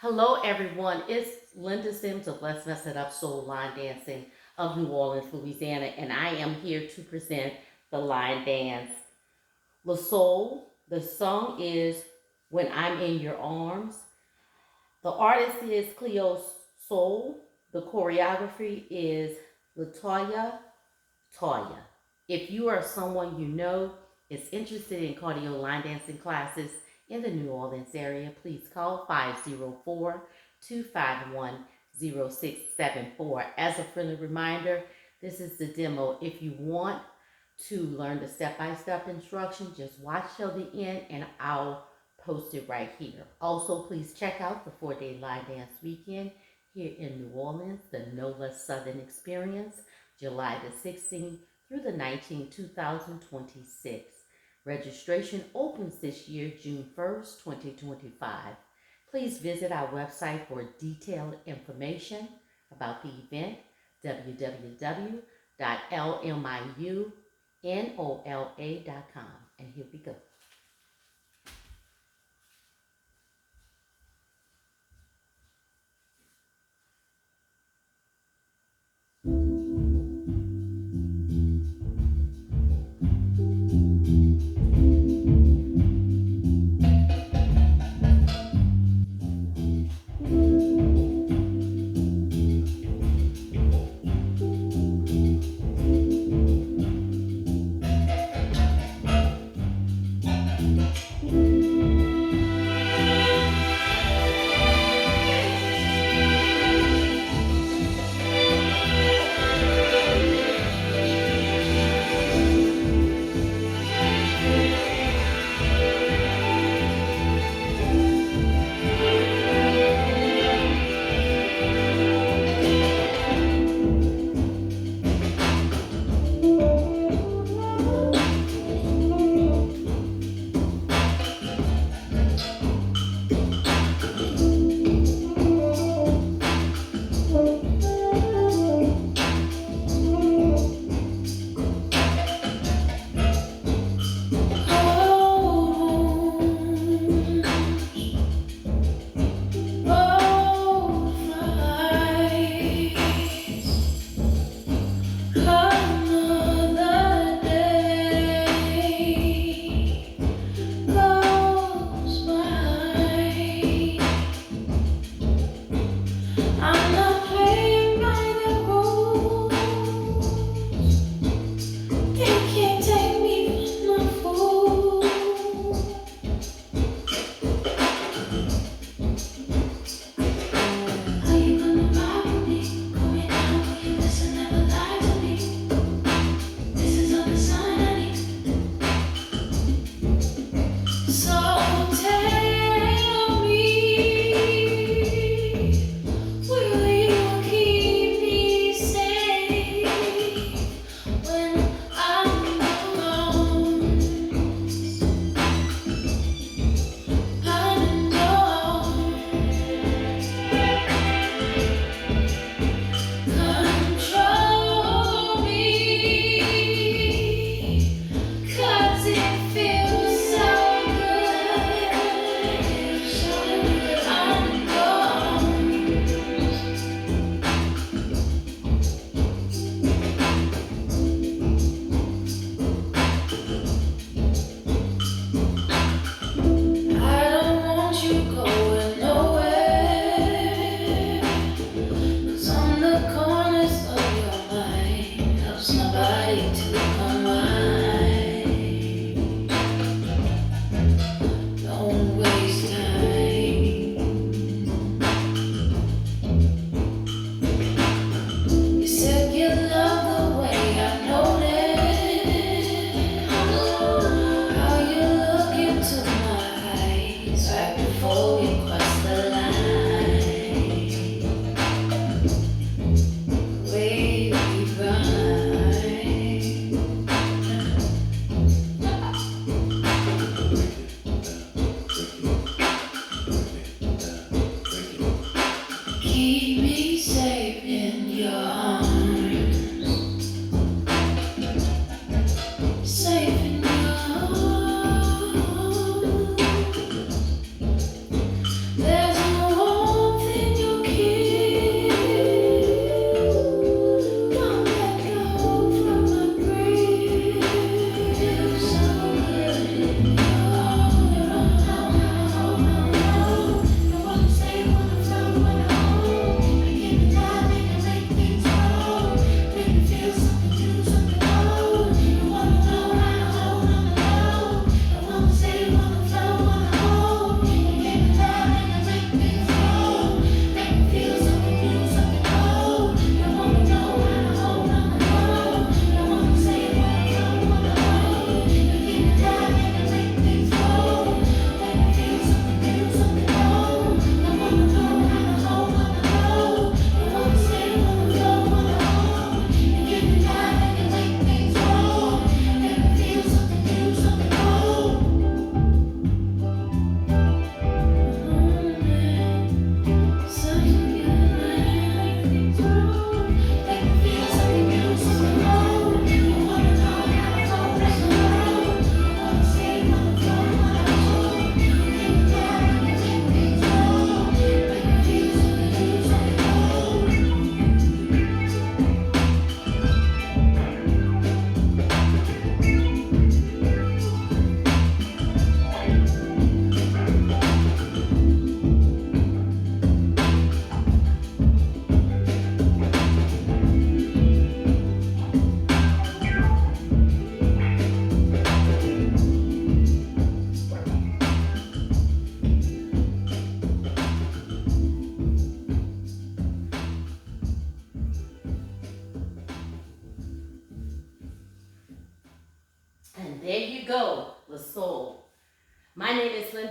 Hello, everyone. It's Linda Sims of Let's Mess It Up Soul Line Dancing of New Orleans, Louisiana, and I am here to present the line dance. Le Soul, the song is When I'm in Your Arms. The artist is CLEO SOL. The choreography is LATOYA, TOYA. If you are someone you know is interested in cardio line dancing classes in the New Orleans area, please call 504-251-0674. As a friendly reminder, this is the demo. If you want to learn the step-by-step instruction, just watch till the end and I'll post it right here. Also, please check out the 4-day line dance weekend here in New Orleans, the No Less Southern Experience, July the 16th through the 19th, 2026. Registration opens this year, June 1st, 2025. Please visit our website for detailed information about the event, www.lmiunola.com. And here we go.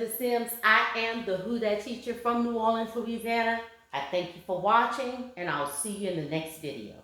the Sims. I am the Who Dat teacher from New Orleans, Louisiana. I thank you for watching, and I'll see you in the next video.